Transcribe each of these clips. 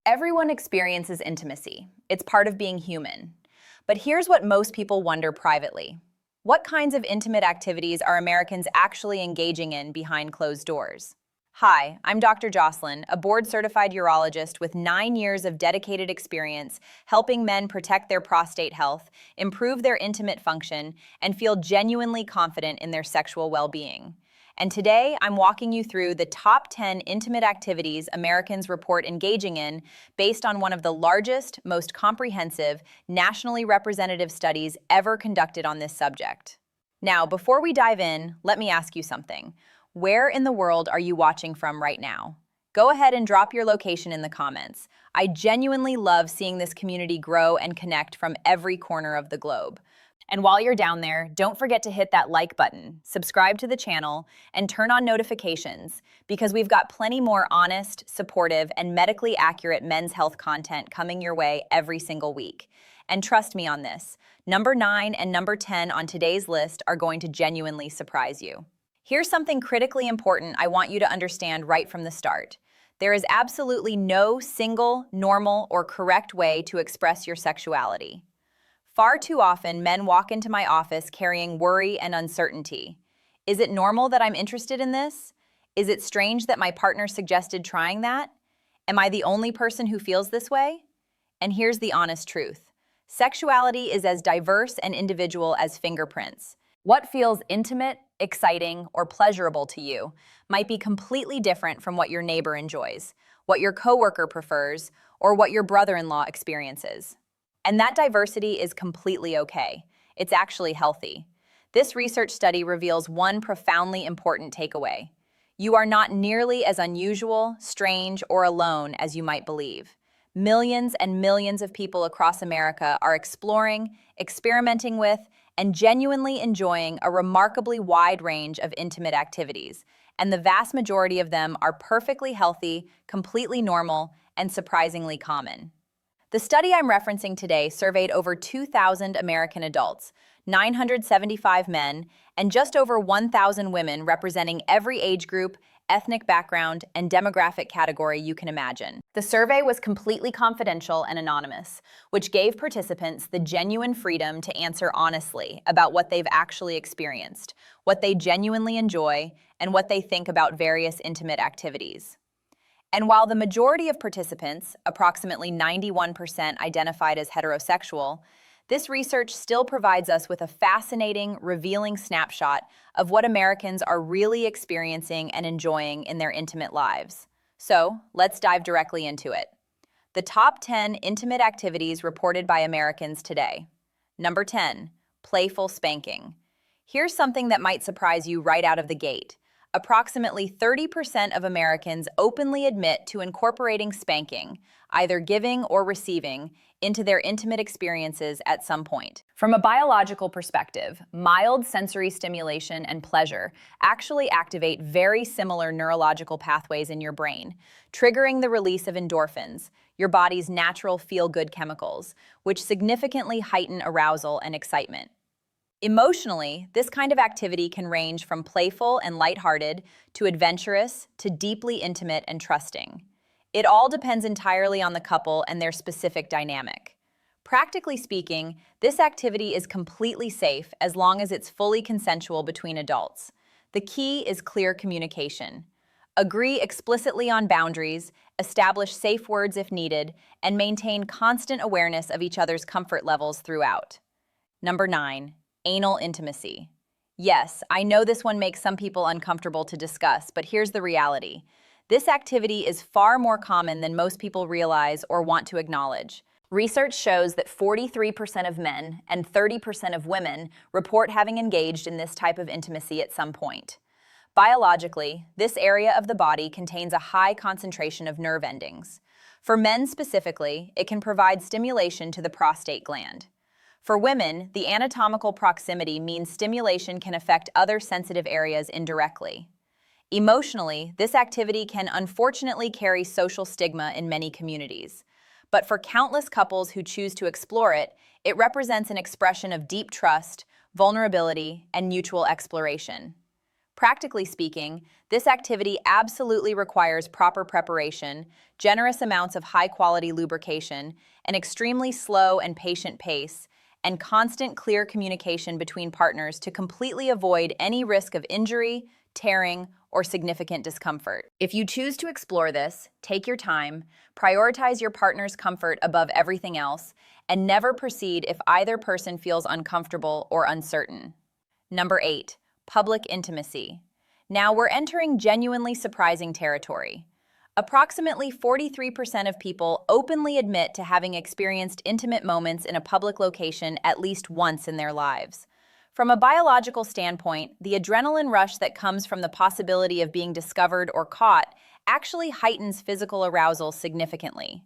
Everyone experiences intimacy. It's part of being human. But here's what most people wonder privately. What kinds of intimate activities are Americans actually engaging in behind closed doors? Hi, I'm Dr. Jocelyn, a board-certified urologist with 9 years of dedicated experience helping men protect their prostate health, improve their intimate function, and feel genuinely confident in their sexual well-being. And today, I'm walking you through the top 10 intimate activities Americans report engaging in based on one of the largest, most comprehensive, nationally representative studies ever conducted on this subject. Now, before we dive in, let me ask you something. Where in the world are you watching from right now? Go ahead and drop your location in the comments. I genuinely love seeing this community grow and connect from every corner of the globe. And while you're down there, don't forget to hit that like button, subscribe to the channel, and turn on notifications because we've got plenty more honest, supportive, and medically accurate men's health content coming your way every single week. And trust me on this, number 9 and number 10 on today's list are going to genuinely surprise you. Here's something critically important I want you to understand right from the start. There is absolutely no single, normal, or correct way to express your sexuality. Far too often, men walk into my office carrying worry and uncertainty. Is it normal that I'm interested in this? Is it strange that my partner suggested trying that? Am I the only person who feels this way? And here's the honest truth. Sexuality is as diverse and individual as fingerprints. What feels intimate, exciting, or pleasurable to you might be completely different from what your neighbor enjoys, what your coworker prefers, or what your brother-in-law experiences. And that diversity is completely okay. It's actually healthy. This research study reveals one profoundly important takeaway. You are not nearly as unusual, strange, or alone as you might believe. Millions and millions of people across America are exploring, experimenting with, and genuinely enjoying a remarkably wide range of intimate activities, and the vast majority of them are perfectly healthy, completely normal, and surprisingly common. The study I'm referencing today surveyed over 2,000 American adults, 975 men, and just over 1,000 women representing every age group, ethnic background, and demographic category you can imagine. The survey was completely confidential and anonymous, which gave participants the genuine freedom to answer honestly about what they've actually experienced, what they genuinely enjoy, and what they think about various intimate activities. And while the majority of participants, approximately 91%, identified as heterosexual, this research still provides us with a fascinating, revealing snapshot of what Americans are really experiencing and enjoying in their intimate lives. So, let's dive directly into it. The top 10 intimate activities reported by Americans today. Number 10, playful spanking. Here's something that might surprise you right out of the gate. Approximately 30% of Americans openly admit to incorporating spanking, either giving or receiving, into their intimate experiences at some point. From a biological perspective, mild sensory stimulation and pleasure actually activate very similar neurological pathways in your brain, triggering the release of endorphins, your body's natural feel-good chemicals, which significantly heighten arousal and excitement. Emotionally, this kind of activity can range from playful and lighthearted to adventurous to deeply intimate and trusting. It all depends entirely on the couple and their specific dynamic. Practically speaking, this activity is completely safe as long as it's fully consensual between adults. The key is clear communication. Agree explicitly on boundaries, establish safe words if needed, and maintain constant awareness of each other's comfort levels throughout. Number 9. Anal intimacy. Yes, I know this one makes some people uncomfortable to discuss, but here's the reality. This activity is far more common than most people realize or want to acknowledge. Research shows that 43% of men and 30% of women report having engaged in this type of intimacy at some point. Biologically, this area of the body contains a high concentration of nerve endings. For men specifically, it can provide stimulation to the prostate gland. For women, the anatomical proximity means stimulation can affect other sensitive areas indirectly. Emotionally, this activity can unfortunately carry social stigma in many communities. But for countless couples who choose to explore it, it represents an expression of deep trust, vulnerability, and mutual exploration. Practically speaking, this activity absolutely requires proper preparation, generous amounts of high-quality lubrication, an extremely slow and patient pace, and constant clear communication between partners to completely avoid any risk of injury, tearing, or significant discomfort. If you choose to explore this, take your time, prioritize your partner's comfort above everything else, and never proceed if either person feels uncomfortable or uncertain. Number 8. Public intimacy. Now we're entering genuinely surprising territory. Approximately 43% of people openly admit to having experienced intimate moments in a public location at least once in their lives. From a biological standpoint, the adrenaline rush that comes from the possibility of being discovered or caught actually heightens physical arousal significantly.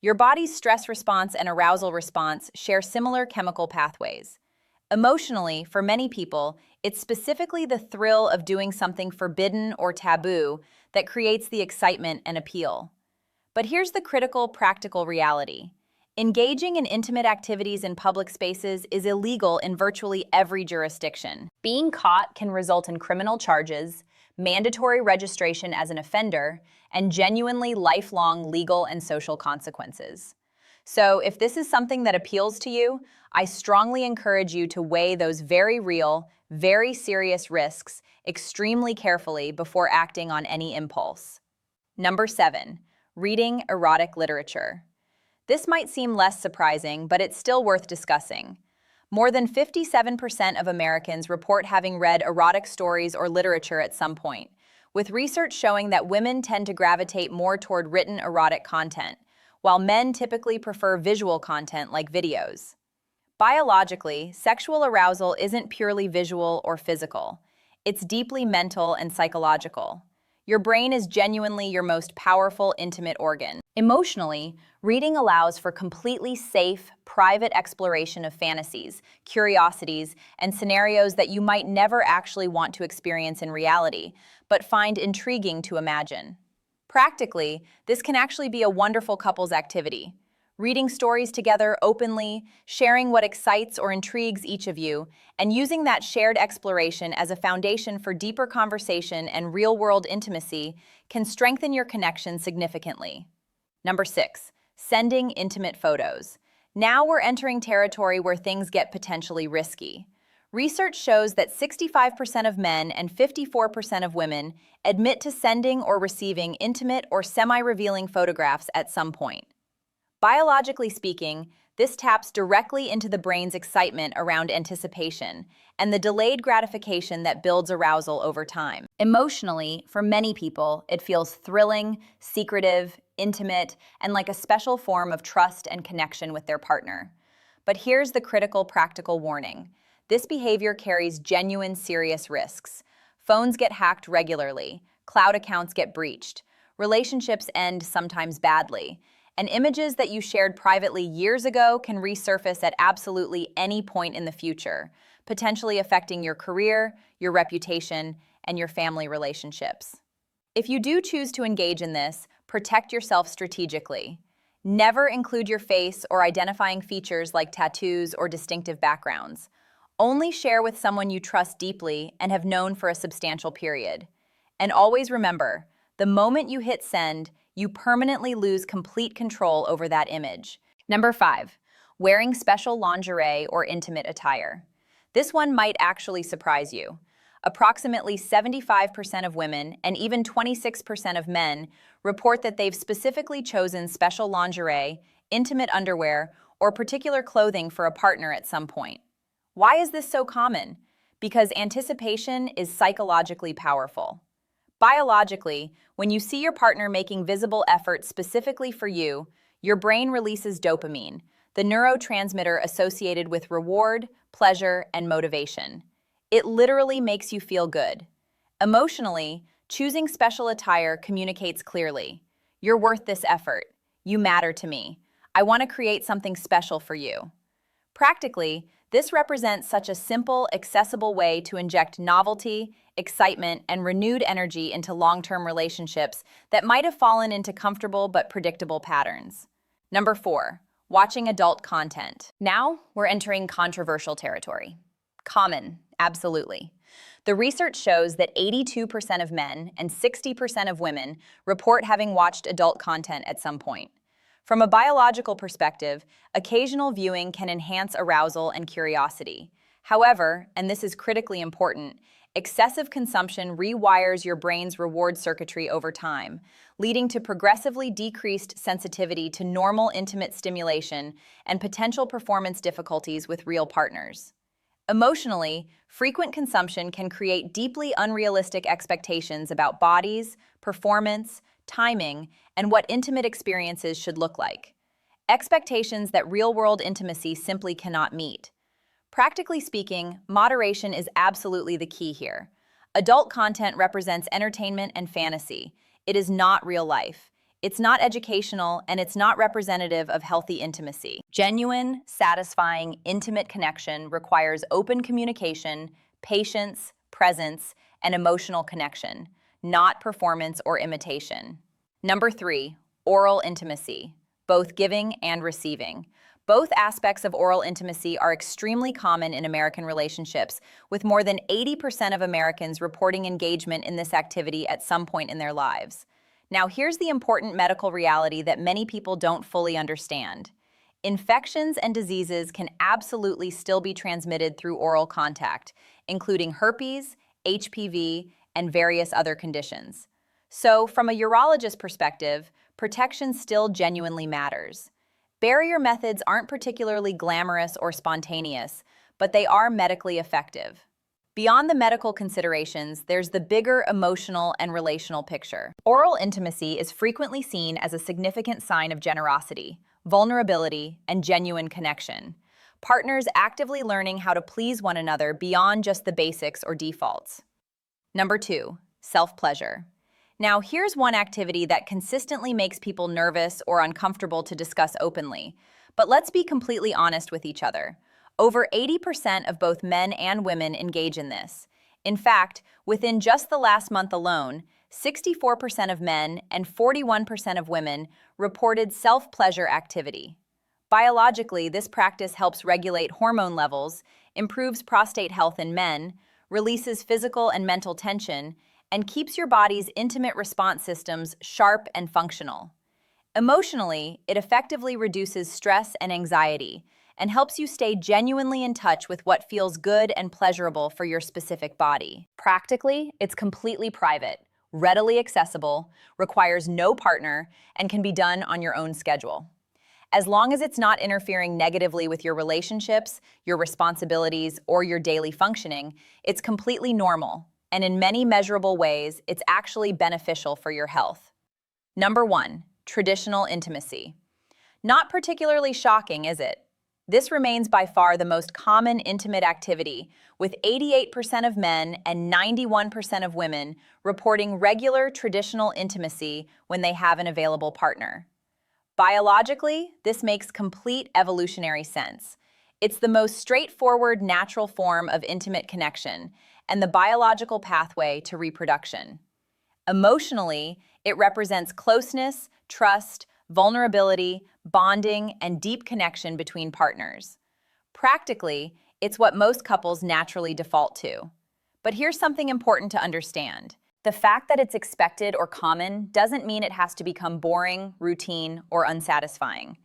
Your body's stress response and arousal response share similar chemical pathways. Emotionally, for many people, it's specifically the thrill of doing something forbidden or taboo that creates the excitement and appeal. But here's the critical, practical reality. Engaging in intimate activities in public spaces is illegal in virtually every jurisdiction. Being caught can result in criminal charges, mandatory registration as an offender, and genuinely lifelong legal and social consequences. So if this is something that appeals to you, I strongly encourage you to weigh those very real, very serious risks extremely carefully before acting on any impulse. Number 7. Reading erotic literature. This might seem less surprising, but it's still worth discussing. More than 57% of Americans report having read erotic stories or literature at some point, with research showing that women tend to gravitate more toward written erotic content, while men typically prefer visual content like videos. Biologically, sexual arousal isn't purely visual or physical. It's deeply mental and psychological. Your brain is genuinely your most powerful, intimate organ. Emotionally, reading allows for completely safe, private exploration of fantasies, curiosities, and scenarios that you might never actually want to experience in reality, but find intriguing to imagine. Practically, this can actually be a wonderful couples activity. Reading stories together openly, sharing what excites or intrigues each of you, and using that shared exploration as a foundation for deeper conversation and real-world intimacy can strengthen your connection significantly. Number 6. Sending intimate photos. Now we're entering territory where things get potentially risky. Research shows that 65% of men and 54% of women admit to sending or receiving intimate or semi-revealing photographs at some point. Biologically speaking, this taps directly into the brain's excitement around anticipation and the delayed gratification that builds arousal over time. Emotionally, for many people, it feels thrilling, secretive, intimate, and like a special form of trust and connection with their partner. But here's the critical practical warning. This behavior carries genuine serious risks. Phones get hacked regularly, cloud accounts get breached, relationships end sometimes badly, and images that you shared privately years ago can resurface at absolutely any point in the future, potentially affecting your career, your reputation, and your family relationships. If you do choose to engage in this, protect yourself strategically. Never include your face or identifying features like tattoos or distinctive backgrounds. Only share with someone you trust deeply and have known for a substantial period. And always remember, the moment you hit send, you permanently lose complete control over that image. Number 5, wearing special lingerie or intimate attire. This one might actually surprise you. Approximately 75% of women and even 26% of men report that they've specifically chosen special lingerie, intimate underwear, or particular clothing for a partner at some point. Why is this so common? Because anticipation is psychologically powerful. Biologically, when you see your partner making visible effort specifically for you, your brain releases dopamine, the neurotransmitter associated with reward, pleasure, and motivation. It literally makes you feel good. Emotionally, choosing special attire communicates clearly. You're worth this effort. You matter to me. I want to create something special for you. Practically, this represents such a simple, accessible way to inject novelty, excitement, and renewed energy into long-term relationships that might have fallen into comfortable but predictable patterns. Number 4, watching adult content. Now we're entering controversial territory. Common, absolutely. The research shows that 82% of men and 60% of women report having watched adult content at some point. From a biological perspective, occasional viewing can enhance arousal and curiosity. However, and this is critically important, excessive consumption rewires your brain's reward circuitry over time, leading to progressively decreased sensitivity to normal intimate stimulation and potential performance difficulties with real partners. Emotionally, frequent consumption can create deeply unrealistic expectations about bodies, performance, timing, and what intimate experiences should look like. Expectations that real-world intimacy simply cannot meet. Practically speaking, moderation is absolutely the key here. Adult content represents entertainment and fantasy. It is not real life. It's not educational, and it's not representative of healthy intimacy. Genuine, satisfying, intimate connection requires open communication, patience, presence, and emotional connection, not performance or imitation. Number 3, oral intimacy, both giving and receiving. Both aspects of oral intimacy are extremely common in American relationships, with more than 80% of Americans reporting engagement in this activity at some point in their lives. Now, here's the important medical reality that many people don't fully understand. Infections and diseases can absolutely still be transmitted through oral contact, including herpes, HPV, and various other conditions. So, from a urologist perspective, protection still genuinely matters. Barrier methods aren't particularly glamorous or spontaneous, but they are medically effective. Beyond the medical considerations, there's the bigger emotional and relational picture. Oral intimacy is frequently seen as a significant sign of generosity, vulnerability, and genuine connection. Partners actively learning how to please one another beyond just the basics or defaults. Number 2, self-pleasure. Now, here's one activity that consistently makes people nervous or uncomfortable to discuss openly. But let's be completely honest with each other. Over 80% of both men and women engage in this. In fact, within just the last month alone, 64% of men and 41% of women reported self-pleasure activity. Biologically, this practice helps regulate hormone levels, improves prostate health in men, releases physical and mental tension, and keeps your body's intimate response systems sharp and functional. Emotionally, it effectively reduces stress and anxiety, and helps you stay genuinely in touch with what feels good and pleasurable for your specific body. Practically, it's completely private, readily accessible, requires no partner, and can be done on your own schedule. As long as it's not interfering negatively with your relationships, your responsibilities, or your daily functioning, it's completely normal, and in many measurable ways, it's actually beneficial for your health. Number 1, traditional intimacy. Not particularly shocking, is it? This remains by far the most common intimate activity, with 88% of men and 91% of women reporting regular traditional intimacy when they have an available partner. Biologically, this makes complete evolutionary sense. It's the most straightforward natural form of intimate connection and the biological pathway to reproduction. Emotionally, it represents closeness, trust, vulnerability, bonding, and deep connection between partners. Practically, it's what most couples naturally default to. But here's something important to understand. The fact that it's expected or common doesn't mean it has to become boring, routine, or unsatisfying.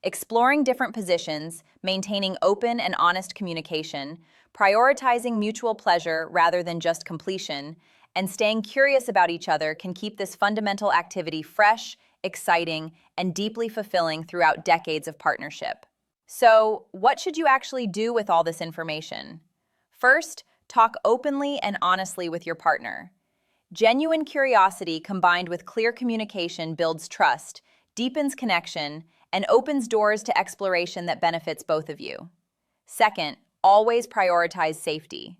Exploring different positions, maintaining open and honest communication, prioritizing mutual pleasure rather than just completion, and staying curious about each other can keep this fundamental activity fresh, exciting, and deeply fulfilling throughout decades of partnership. So, what should you actually do with all this information? First, talk openly and honestly with your partner. Genuine curiosity combined with clear communication builds trust, deepens connection, and opens doors to exploration that benefits both of you. Second, always prioritize safety.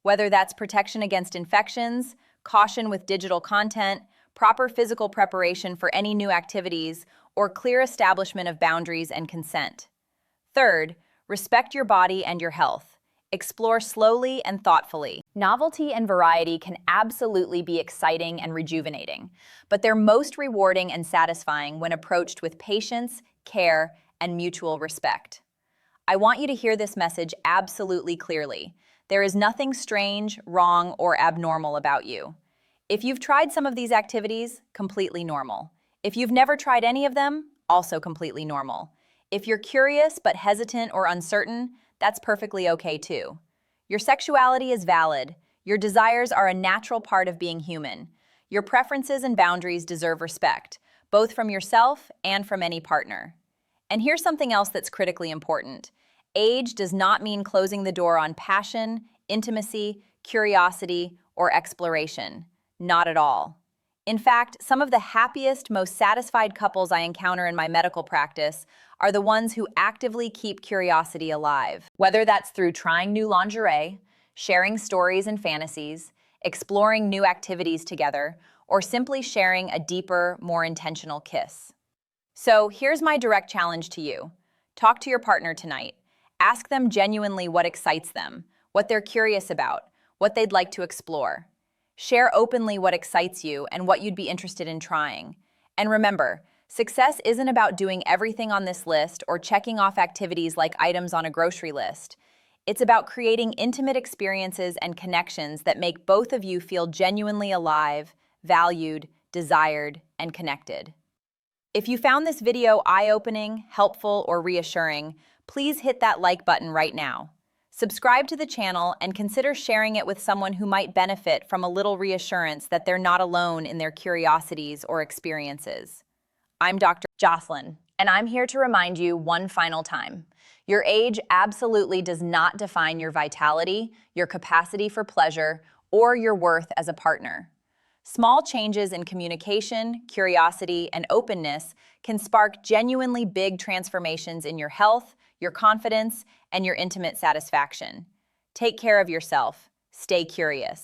Whether that's protection against infections, caution with digital content, proper physical preparation for any new activities, or clear establishment of boundaries and consent. Third, respect your body and your health. Explore slowly and thoughtfully. Novelty and variety can absolutely be exciting and rejuvenating, but they're most rewarding and satisfying when approached with patience, care, and mutual respect. I want you to hear this message absolutely clearly. There is nothing strange, wrong, or abnormal about you. If you've tried some of these activities, completely normal. If you've never tried any of them, also completely normal. If you're curious but hesitant or uncertain, that's perfectly okay too. Your sexuality is valid. Your desires are a natural part of being human. Your preferences and boundaries deserve respect, both from yourself and from any partner. And here's something else that's critically important. Age does not mean closing the door on passion, intimacy, curiosity, or exploration. Not at all. In fact, some of the happiest, most satisfied couples I encounter in my medical practice are the ones who actively keep curiosity alive. Whether that's through trying new lingerie, sharing stories and fantasies, exploring new activities together, or simply sharing a deeper, more intentional kiss. So here's my direct challenge to you. Talk to your partner tonight. Ask them genuinely what excites them, what they're curious about, what they'd like to explore. Share openly what excites you and what you'd be interested in trying. And remember, success isn't about doing everything on this list or checking off activities like items on a grocery list. It's about creating intimate experiences and connections that make both of you feel genuinely alive, valued, desired, and connected. If you found this video eye-opening, helpful, or reassuring, please hit that like button right now. Subscribe to the channel and consider sharing it with someone who might benefit from a little reassurance that they're not alone in their curiosities or experiences. I'm Dr. Jocelyn, and I'm here to remind you one final time. Your age absolutely does not define your vitality, your capacity for pleasure, or your worth as a partner. Small changes in communication, curiosity, and openness can spark genuinely big transformations in your health, your confidence, and your intimate satisfaction. Take care of yourself. Stay curious.